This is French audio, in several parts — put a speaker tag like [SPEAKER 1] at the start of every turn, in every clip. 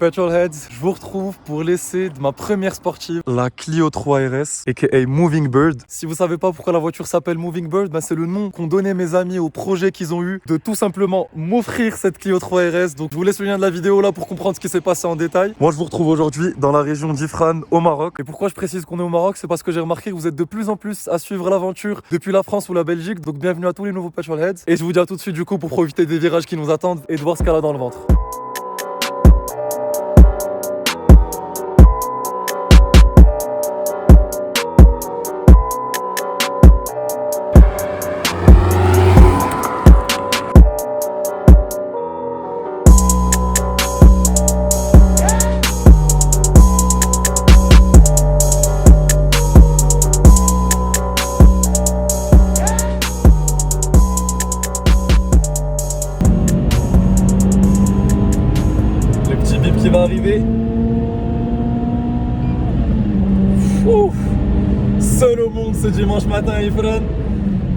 [SPEAKER 1] Petrolheads, je vous retrouve pour l'essai de ma première sportive, la Clio 3 RS, aka Moving Bird. Si vous savez pas pourquoi la voiture s'appelle Moving Bird, c'est le nom qu'ont donné mes amis au projet qu'ils ont eu de tout simplement m'offrir cette Clio 3 RS. Donc je vous laisse le lien de la vidéo là pour comprendre ce qui s'est passé en détail. Moi je vous retrouve aujourd'hui dans la région d'Ifrane au Maroc. Et pourquoi je précise qu'on est au Maroc, c'est parce que j'ai remarqué que vous êtes de plus en plus à suivre l'aventure depuis la France ou la Belgique. Donc bienvenue à tous les nouveaux Petrolheads. Et je vous dis à tout de suite du coup pour profiter des virages qui nous attendent et de voir ce qu'elle a dans le ventre. Qui va arriver. Ouf. Seul au monde ce dimanche matin à Ifrane,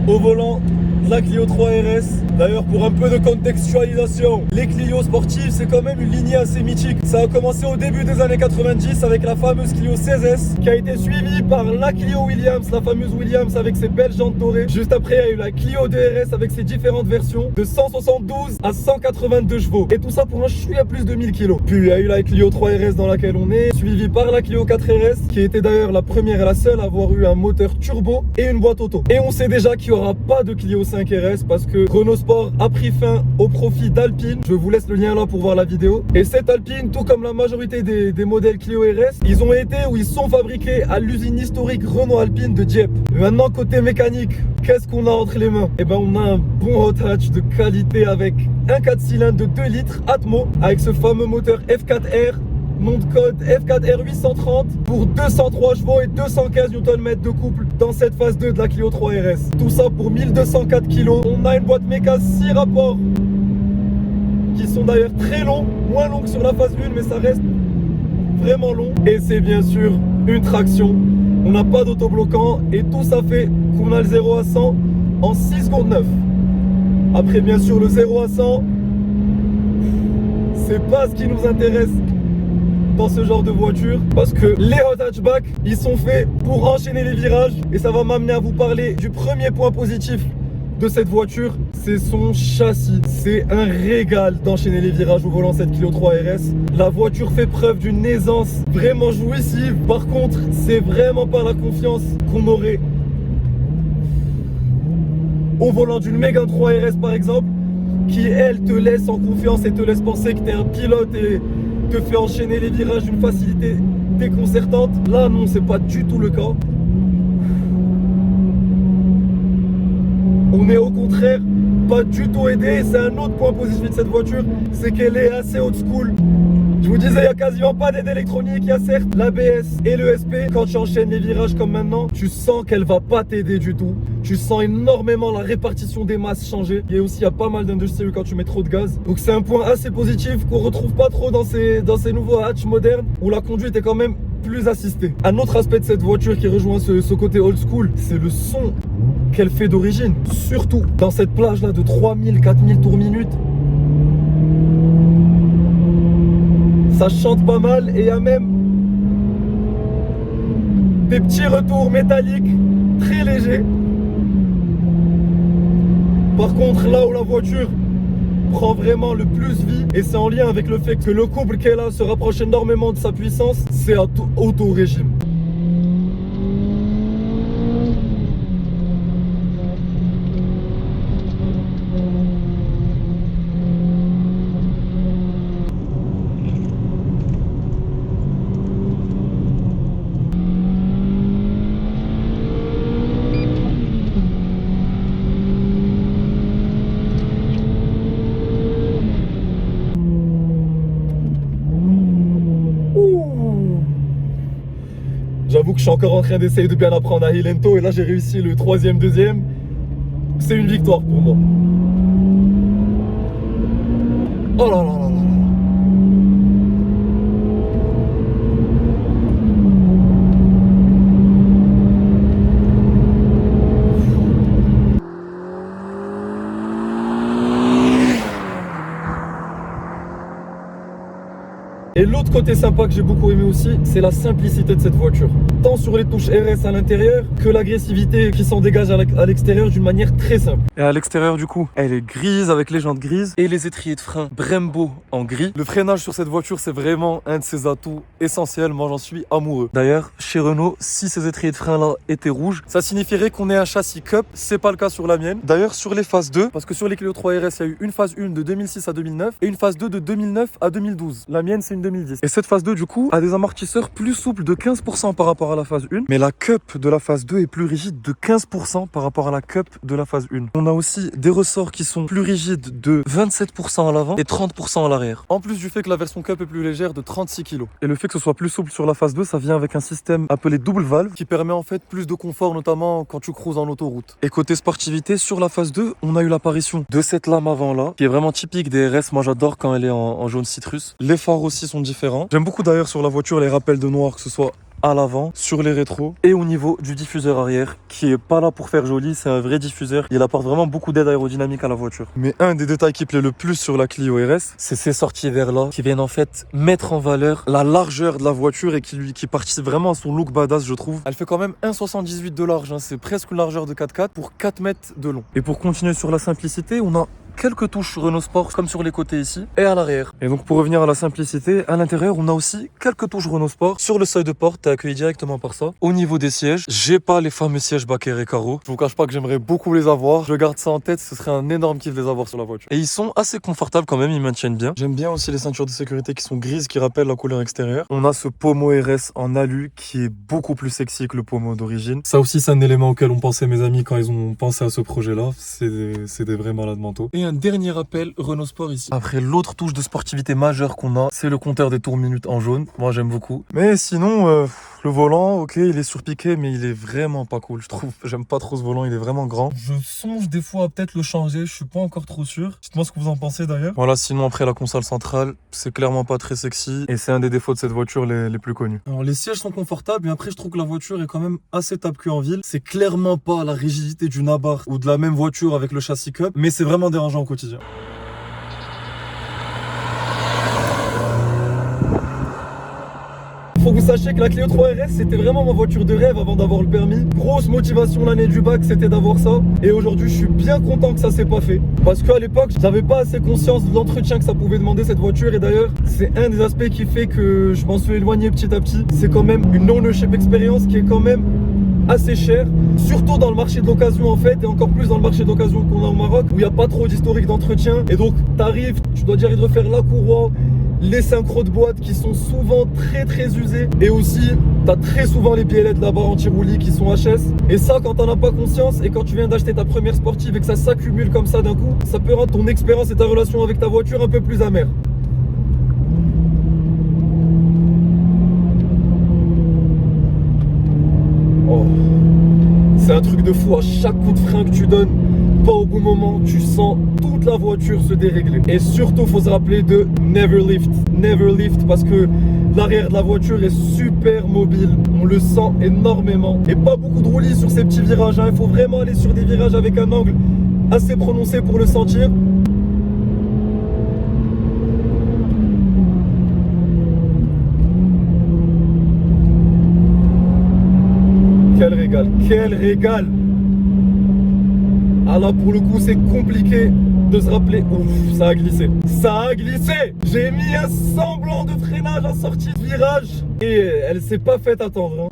[SPEAKER 1] au volant de la Clio 3 RS. D'ailleurs, pour un peu de contextualisation, les Clio sportives, c'est quand même une lignée assez mythique. Ça a commencé au début des années 90 avec la fameuse Clio 16S, qui a été suivie par la Clio Williams, la fameuse Williams avec ses belles jantes dorées. Juste après, il y a eu la Clio 2 RS avec ses différentes versions, de 172 à 182 chevaux. Et tout ça pour un chouïa plus de 1000 kg. Puis il y a eu la Clio 3 RS dans laquelle on est, suivie par la Clio 4 RS, qui était d'ailleurs la première et la seule à avoir eu un moteur turbo et une boîte auto. Et on sait déjà qu'il n'y aura pas de Clio 5 RS parce que Renault Sport a pris fin au profit d'Alpine. Je vous laisse le lien là pour voir la vidéo. Et cette Alpine, tout comme la majorité des modèles Clio RS, ils ont été ou ils sont fabriqués à l'usine historique Renault Alpine de Dieppe. Maintenant, côté mécanique, qu'est-ce qu'on a entre les mains? Eh ben, on a un bon hot hatch de qualité avec un 4 cylindres de 2 litres Atmo avec ce fameux moteur F4R. Nom de code F4R 830 pour 203 chevaux et 215 Nm de couple dans cette phase 2 de la Clio 3 RS. Tout ça pour 1204 kg. On a une boîte méca 6 rapports qui sont d'ailleurs très longs, moins longs que sur la phase 1, mais ça reste vraiment long. Et c'est bien sûr une traction. On n'a pas d'autobloquant et tout ça fait qu'on a le 0 à 100 en 6 secondes 9. Après bien sûr le 0 à 100, c'est pas ce qui nous intéresse dans ce genre de voiture, parce que les hot hatchback ils sont faits pour enchaîner les virages. Et ça va m'amener à vous parler du premier point positif de cette voiture, c'est son châssis. C'est un régal d'enchaîner les virages au volant cette Clio 3 RS. La voiture fait preuve d'une aisance vraiment jouissive. Par contre, c'est vraiment pas la confiance qu'on aurait au volant d'une Mégane 3 RS par exemple, qui elle te laisse en confiance et te laisse penser que tu es un pilote et te fait enchaîner les virages d'une facilité déconcertante. Là non, c'est pas du tout le cas. On est au contraire pas du tout aidé. C'est un autre point positif de cette voiture, c'est qu'elle est assez old school. Je vous disais, il n'y a quasiment pas d'aide électronique. Il y a certes l'ABS et le SP. Quand tu enchaînes les virages comme maintenant, tu sens qu'elle va pas t'aider du tout. Tu sens énormément la répartition des masses changer. Et aussi, il y a pas mal d'industrie quand tu mets trop de gaz. Donc c'est un point assez positif qu'on retrouve pas trop dans ces nouveaux hatchs modernes où la conduite est quand même plus assistée. Un autre aspect de cette voiture qui rejoint ce côté old school, c'est le son qu'elle fait d'origine. Surtout dans cette plage là de 3000, 4000 tours minute. Ça chante pas mal et il y a même des petits retours métalliques très légers. Par contre, là où la voiture prend vraiment le plus vie, et c'est en lien avec le fait que le couple qu'elle a se rapproche énormément de sa puissance, c'est à auto-régime. J'avoue que je suis encore en train d'essayer de bien apprendre à Hilento et là j'ai réussi le 3e, 2e. C'est une victoire pour moi. Oh là là là là là. Et l'autre côté sympa que j'ai beaucoup aimé aussi, c'est la simplicité de cette voiture. Tant sur les touches RS à l'intérieur que l'agressivité qui s'en dégage à l'extérieur d'une manière très simple. Et à l'extérieur du coup, elle est grise avec les jantes grises et les étriers de frein Brembo en gris. Le freinage sur cette voiture, c'est vraiment un de ses atouts essentiels. Moi, j'en suis amoureux. D'ailleurs, chez Renault, si ces étriers de frein là étaient rouges, ça signifierait qu'on ait un châssis Cup. C'est pas le cas sur la mienne. D'ailleurs, sur les phases 2, parce que sur les Clio 3 RS, il y a eu une phase 1 de 2006 à 2009 et une phase 2 de 2009 à 2012. La mienne, c'est une 2010. Et cette phase 2, du coup, a des amortisseurs plus souples de 15% par rapport à la phase 1. Mais la Cup de la phase 2 est plus rigide de 15% par rapport à la Cup de la phase 1. On a aussi des ressorts qui sont plus rigides de 27% à l'avant et 30% à l'arrière. En plus du fait que la version Cup est plus légère de 36 kg. Et le fait que ce soit plus souple sur la phase 2, ça vient avec un système appelé double valve qui permet en fait plus de confort, notamment quand tu cruises en autoroute. Et côté sportivité, sur la phase 2, on a eu l'apparition de cette lame avant là, qui est vraiment typique des RS. Moi j'adore quand elle est en jaune citrus. Les phares aussi sont différents. J'aime beaucoup d'ailleurs sur la voiture les rappels de noir, que ce soit à l'avant, sur les rétros et au niveau du diffuseur arrière qui est pas là pour faire joli, c'est un vrai diffuseur. Il apporte vraiment beaucoup d'aide aérodynamique à la voiture. Mais un des détails qui plaît le plus sur la Clio RS, c'est ces sorties vers là qui viennent en fait mettre en valeur la largeur de la voiture et qui participe vraiment à son look badass, je trouve. Elle fait quand même 1,78 de large, hein. C'est presque une largeur de 4x4 pour 4 mètres de long. Et pour continuer sur la simplicité, on a quelques touches Renault Sport comme sur les côtés ici et à l'arrière. Et donc pour revenir à la simplicité, à l'intérieur on a aussi quelques touches Renault Sport. Sur le seuil de porte, t'es accueilli directement par ça. Au niveau des sièges, j'ai pas les fameux sièges Baker et Caro. Je vous cache pas que j'aimerais beaucoup les avoir. Je garde ça en tête, ce serait un énorme kiff de les avoir sur la voiture. Et ils sont assez confortables quand même, ils maintiennent bien. J'aime bien aussi les ceintures de sécurité qui sont grises, qui rappellent la couleur extérieure. On a ce pommeau RS en alu qui est beaucoup plus sexy que le pommeau d'origine. Ça aussi c'est un élément auquel ont pensé mes amis quand ils ont pensé à ce projet là. C'est des vrais malades mentaux. Et un dernier rappel Renault Sport ici. Après, l'autre touche de sportivité majeure qu'on a, c'est le compteur des tours minutes en jaune. Moi j'aime beaucoup. Mais sinon, le volant, ok, il est surpiqué, mais il est vraiment pas cool, je trouve. J'aime pas trop ce volant, il est vraiment grand. Je songe des fois à peut-être le changer, je suis pas encore trop sûr. Dites-moi ce que vous en pensez d'ailleurs. Voilà, sinon après la console centrale, c'est clairement pas très sexy. Et c'est un des défauts de cette voiture les plus connus. Alors les sièges sont confortables, mais après je trouve que la voiture est quand même assez tape-cul en ville. C'est clairement pas la rigidité d'une Abarth ou de la même voiture avec le châssis Cup, mais c'est vraiment dérangeant au quotidien. Faut que vous sachiez que la Clio 3 RS c'était vraiment ma voiture de rêve avant d'avoir le permis. Grosse motivation l'année du bac, c'était d'avoir ça. Et aujourd'hui je suis bien content que ça s'est pas fait. Parce qu'à l'époque j'avais pas assez conscience de l'entretien que ça pouvait demander cette voiture. Et d'ailleurs c'est un des aspects qui fait que je m'en suis éloigné petit à petit. C'est quand même une ownership expérience qui est quand même assez chère. Surtout dans le marché d'occasion en fait. Et encore plus dans le marché d'occasion qu'on a au Maroc, où il n'y a pas trop d'historique d'entretien. Et donc t'arrives, tu dois dire de refaire la courroie, les synchros de boîte qui sont souvent très usés. Et aussi, t'as très souvent les biellettes là-bas anti-roulis qui sont HS. Et ça, quand t'en as pas conscience et quand tu viens d'acheter ta première sportive et que ça s'accumule comme ça d'un coup, ça peut rendre ton expérience et ta relation avec ta voiture un peu plus amère. Oh. C'est un truc de fou, à chaque coup de frein que tu donnes, pas au bon moment, tu sens toute la voiture se dérégler. Et surtout, faut se rappeler de never lift. Never lift parce que l'arrière de la voiture est super mobile. On le sent énormément. Et pas beaucoup de roulis sur ces petits virages, hein. Il faut vraiment aller sur des virages avec un angle assez prononcé pour le sentir. Quel régal, quel régal! Ah là pour le coup c'est compliqué de se rappeler. Ouf, ça a glissé. Ça a glissé! J'ai mis un semblant de freinage en sortie de virage et elle s'est pas faite attendre, hein.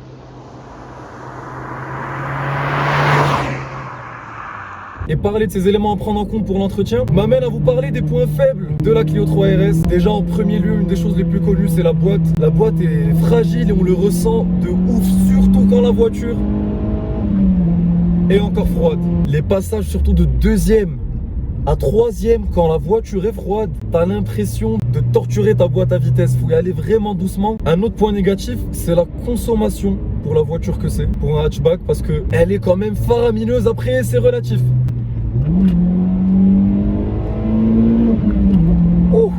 [SPEAKER 1] Et parler de ces éléments à prendre en compte pour l'entretien m'amène à vous parler des points faibles de la Clio 3 RS. Déjà en premier lieu, une des choses les plus connues, c'est la boîte. La boîte est fragile et on le ressent de ouf, surtout quand la voiture est encore froide. Les passages surtout de deuxième à troisième, quand la voiture est froide, t'as l'impression de torturer ta boîte à vitesse. Faut y aller vraiment doucement. Un autre point négatif, c'est la consommation pour la voiture que c'est, pour un hatchback, parce que elle est quand même faramineuse. Après, c'est relatif. Oh.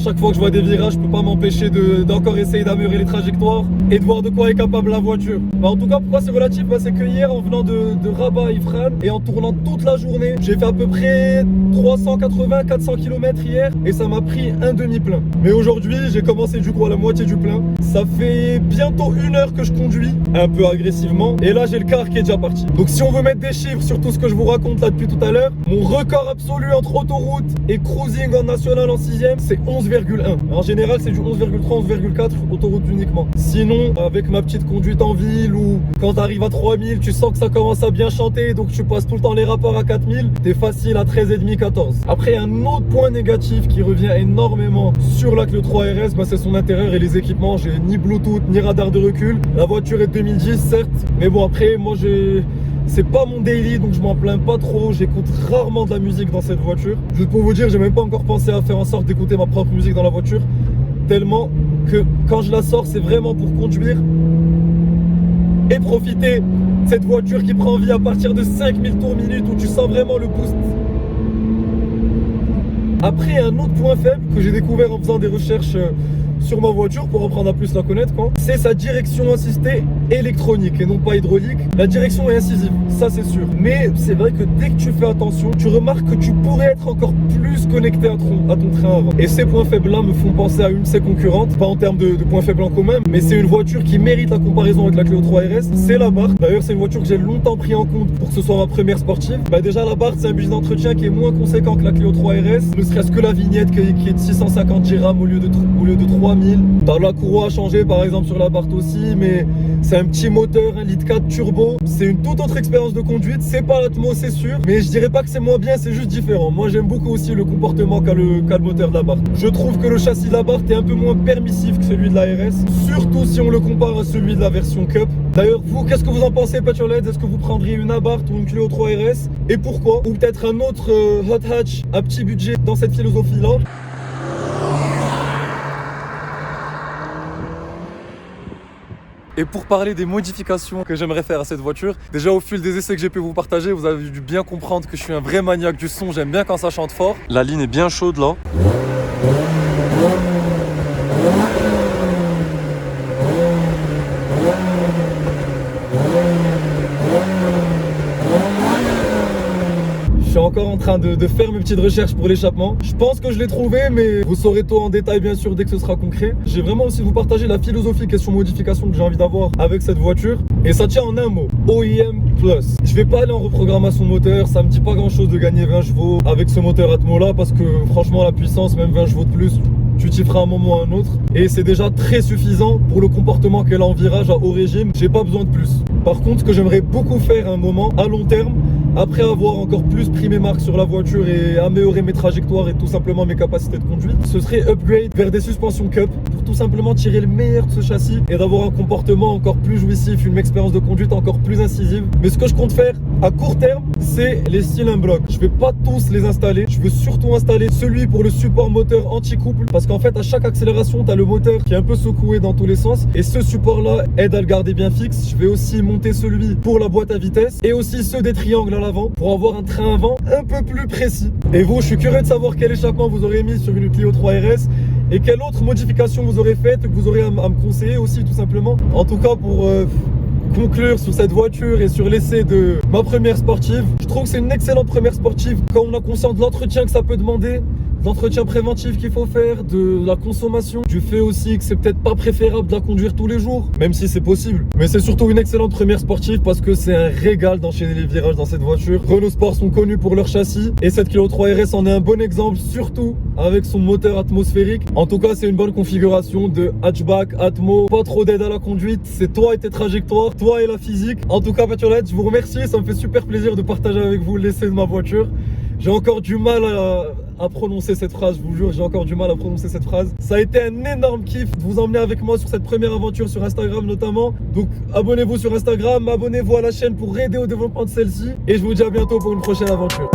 [SPEAKER 1] chaque fois que je vois des virages, je peux pas m'empêcher d'encore essayer d'améliorer les trajectoires et de voir de quoi est capable la voiture. Bah, en tout cas, pourquoi c'est relatif? Bah, c'est que hier, en venant de Rabat à Ifrane et en tournant toute la journée, j'ai fait à peu près 380-400 km hier et ça m'a pris un demi-plein. Mais aujourd'hui, j'ai commencé du coup à la moitié du plein. Ça fait bientôt 1 heure que je conduis, un peu agressivement, et là j'ai le quart qui est déjà parti. Donc si on veut mettre des chiffres sur tout ce que je vous raconte là depuis tout à l'heure, mon record absolu entre autoroute et cruising en national en 6ème, c'est 11,1. En général, c'est du 11,3, 11,4 autoroute uniquement. Sinon, avec ma petite conduite en ville ou quand t'arrives à 3000, tu sens que ça commence à bien chanter, donc tu passes tout le temps les rapports à 4000, t'es facile à 13,5, 14. Après, un autre point négatif qui revient énormément sur la Clio 3 RS, bah, c'est son intérieur et les équipements. J'ai ni Bluetooth, ni radar de recul. La voiture est 2010, certes, mais bon, après, moi, c'est pas mon daily, donc je m'en plains pas trop. J'écoute rarement de la musique dans cette voiture. Juste pour vous dire, j'ai même pas encore pensé à faire en sorte d'écouter ma propre musique dans la voiture, tellement que quand je la sors, c'est vraiment pour conduire et profiter de cette voiture qui prend vie à partir de 5000 tours minute, où tu sens vraiment le boost. Après, un autre point faible que j'ai découvert en faisant des recherches sur ma voiture pour apprendre à plus la connaître, c'est sa direction assistée électronique et non pas hydraulique. La direction est incisive, ça c'est sûr. Mais c'est vrai que dès que tu fais attention, tu remarques que tu pourrais être encore plus connecté à ton train avant. Et ces points faibles là me font penser à une de ses concurrentes, pas en termes de points faibles en commun, mais c'est une voiture qui mérite la comparaison avec la Clio 3 RS, c'est la Barth. D'ailleurs, c'est une voiture que j'ai longtemps pris en compte pour que ce soit ma première sportive. Bah déjà, la Barth, c'est un budget d'entretien qui est moins conséquent que la Clio 3 RS, ne serait-ce que la vignette qui est de 650 dirhams au lieu de 3000. La courroie a changé par exemple sur la Barth aussi, mais c'est un petit moteur 1,4 litre turbo. C'est une toute autre expérience de conduite. C'est pas l'Atmo, c'est sûr, mais je dirais pas que c'est moins bien, c'est juste différent. Moi j'aime beaucoup aussi le comportement qu'a le moteur de la Barth. Je trouve que le châssis de la Barth est un peu moins permissif que celui de la RS, surtout si on le compare à celui de la version Cup. D'ailleurs, vous, qu'est-ce que vous en pensez, Petrolheads? Est-ce que vous prendriez une Abarth ou une Clio 3 RS? Et pourquoi? Ou peut-être un autre hot hatch à petit budget dans cette philosophie-là? Et pour parler des modifications que j'aimerais faire à cette voiture, déjà au fil des essais que j'ai pu vous partager, vous avez dû bien comprendre que je suis un vrai maniaque du son, j'aime bien quand ça chante fort. La ligne est bien chaude là. Je suis encore en train de faire mes petites recherches pour l'échappement. Je pense que je l'ai trouvé, mais vous saurez tout en détail bien sûr dès que ce sera concret. J'ai vraiment aussi vous partager la philosophie question modification que j'ai envie d'avoir avec cette voiture. Et ça tient en un mot, OEM Plus. Je vais pas aller en reprogrammation moteur, ça me dit pas grand chose de gagner 20 chevaux avec ce moteur Atmo là, parce que franchement la puissance, même 20 chevaux de plus, tu t'y feras un moment ou un autre. Et c'est déjà très suffisant pour le comportement qu'elle a en virage à haut régime. J'ai pas besoin de plus. Par contre, ce que j'aimerais beaucoup faire à un moment, à long terme, après avoir encore plus pris mes marques sur la voiture et amélioré mes trajectoires et tout simplement mes capacités de conduite, ce serait upgrade vers des suspensions Cup pour tout simplement tirer le meilleur de ce châssis et d'avoir un comportement encore plus jouissif, une expérience de conduite encore plus incisive. Mais ce que je compte faire à court terme, c'est les cylindres blocs. Je vais pas tous les installer, je veux surtout installer celui pour le support moteur anti-couple, parce qu'en fait à chaque accélération, tu as le moteur qui est un peu secoué dans tous les sens et ce support là aide à le garder bien fixe. Je vais aussi monter celui pour la boîte à vitesse et aussi ceux des triangles à l'avant pour avoir un train avant un peu plus précis. Et vous, je suis curieux de savoir quel échappement vous aurez mis sur une Clio 3 RS et quelle autre modification vous aurez faite, que vous aurez à me conseiller aussi tout simplement. En tout cas, pour conclure sur cette voiture et sur l'essai de ma première sportive, je trouve que c'est une excellente première sportive quand on a conscience de l'entretien que ça peut demander, l'entretien préventif qu'il faut faire, de la consommation, du fait aussi que c'est peut-être pas préférable de la conduire tous les jours, même si c'est possible. Mais c'est surtout une excellente première sportive parce que c'est un régal d'enchaîner les virages dans cette voiture. Renault Sport sont connus pour leur châssis et cette Clio 3 RS en est un bon exemple, surtout avec son moteur atmosphérique. En tout cas, c'est une bonne configuration de hatchback, Atmo, pas trop d'aide à la conduite, c'est toi et tes trajectoires, toi et la physique. En tout cas, Petrolheads, je vous remercie, ça me fait super plaisir de partager avec vous l'essai de ma voiture. J'ai encore du mal à prononcer cette phrase, je vous jure, j'ai encore du mal à prononcer cette phrase. Ça a été un énorme kiff de vous emmener avec moi sur cette première aventure sur Instagram notamment. Donc abonnez-vous sur Instagram, abonnez-vous à la chaîne pour aider au développement de celle-ci. Et je vous dis à bientôt pour une prochaine aventure.